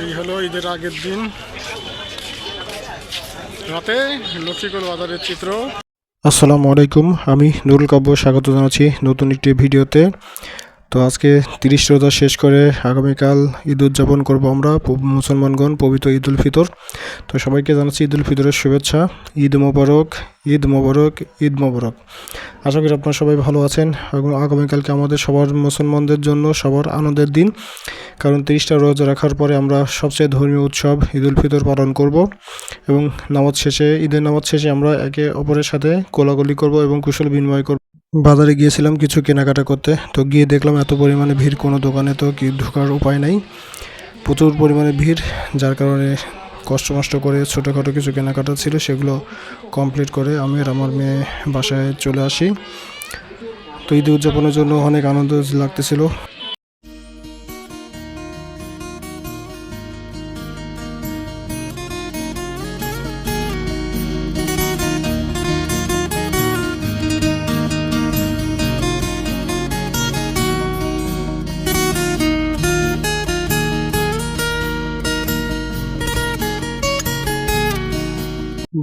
এই হলো ঈদের আগের দিন রাতে লক্ষ্মীকোল বাজারের চিত্র। আসসালামু আলাইকুম, আমি নুরুল কাব্য স্বাগত জানাচ্ছি নতুন একটি ভিডিওতে। তো আজকে 30 রোজা শেষ করে আগামীকাল ঈদ উদযাপন করবো আমরা মুসলমানগণ, পবিত্র ঈদ উল ফিতর। তো সবাইকে জানাচ্ছি ঈদ উল ফিতরের শুভেচ্ছা। ঈদ মোবারক, ঈদ মোবারক, ঈদ মোবারক। আশা করি আপনারা সবাই ভালো আছেন এবং আগামীকালকে আমাদের সবার মুসলমানদের জন্য সবার আনন্দের দিন, কারণ 30টা রোজা রাখার পরে আমরা সবচেয়ে ধর্মীয় উৎসব ঈদ উল ফিতর পালন করব এবং ঈদের নামাজ শেষে আমরা একে অপরের সাথে কোলাকুলি করব এবং কুশল বিনিময় করব। বাজারে গিয়েছিলাম কিছু কেনাকাটা করতে, তো গিয়ে দেখলাম এত পরিমাণে ভিড়, কোনো দোকানে তো কি ঢোকার উপায় নাই, প্রচুর পরিমাণে ভিড়, যার কারণে কষ্ট করে ছোটোখাটো কিছু কেনাকাটা ছিল সেগুলো কমপ্লিট করে আমি আর আমার মেয়ে বাসায় চলে আসি। তো ঈদ উদযাপনের জন্য অনেক আনন্দ লাগতেছিল।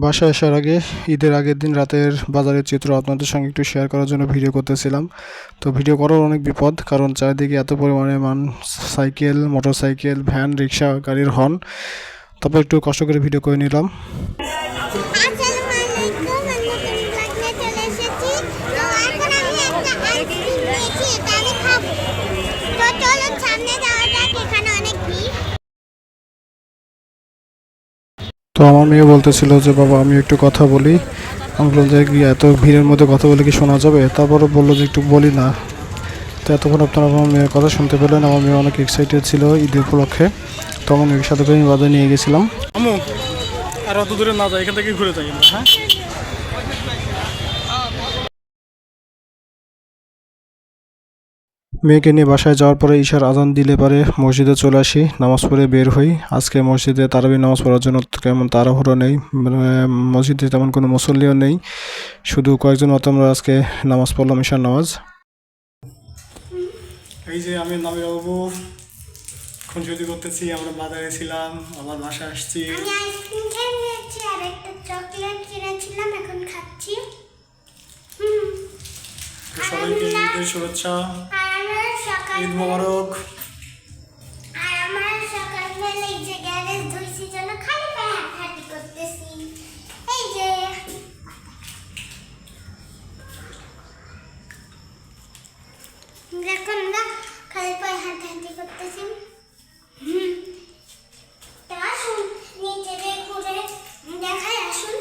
বাসায় আসার আগে ঈদের আগের দিন রাতের বাজারের চিত্র আপনাদের সঙ্গে একটু শেয়ার করার জন্য ভিডিও করতেছিলাম। তো ভিডিও করার অনেক বিপদ, কারণ চারিদিকে এত পরিমাণে সাইকেল, মোটরসাইকেল, ভ্যান, রিক্সা, গাড়ির হর্ন। তারপর একটু কষ্ট করে ভিডিও করে নিলাম। তো আমার মেয়ে বলতেছিল যে বাবা আমি একটু কথা বলি। আমি বললাম যে এত ভিড়ের মধ্যে কথা বলে কি শোনা যাবে? তারপরে বললো যে একটু বলি না। তো এতক্ষণ আপনারা আমার মেয়ের কথা শুনতে পেলেন। আমার মেয়ে অনেক এক্সাইটেড ছিল ঈদের উপলক্ষে, তো আমার মেয়ের সাথে করে বাজারে নিয়ে গেছিলাম। আমু আর অত দূরে না যাই, এখান থেকে ঘুরে যাই আমরা। হ্যাঁ, মেয়েকে নিয়ে বাসায় যাওয়ার পরে ঈশার আজান দিলে পরে মসজিদে চলে আসি, নামাজ পড়ে বের হই। আজকে মসজিদে তারাবির নামাজ পড়ার জন্য তেমন তাড়াহুড়ো নেই, মসজিদে তেমন কোনো মুসল্লিও নেই, শুধু কয়েকজন মতো আমরা আজকে নামাজ পড়লাম, ঈশার নামাজ। এই যে আমি নামি বাবু খুনসুটি করতেছি, আমরা বাজারে ছিলাম, আবার বাসায় আসছি। আমি আইসক্রিম খেয়েছি আর একটা চকলেট কিনেছিলাম, এখন খাচ্ছি। সবাইকে ঈদের শুভেচ্ছা, ঈদ মোবারক। আর আমার সকালবেলা এই যে গ্যারেজ ধুইছি জন্য খালি পায়ে হাঁটাহাঁটি করতেছি। এই যে দেখুন না, খালি পায়ে হাঁটাহাঁটি করতেছি। তা আসুন নিচে ঘুরে দেখাই, আসুন।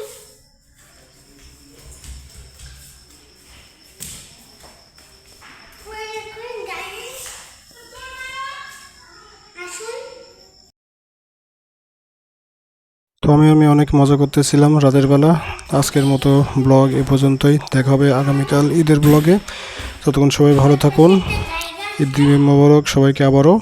তো আমি অনেক মজা করতেছিলাম রাতের বেলা। আজকের মতো ব্লগ এ পর্যন্তই, দেখা হবে আগামীকাল ঈদের ব্লগে। ততক্ষণ সবাই ভালো থাকুন, ঈদ মোবারক সবাইকে আবারও।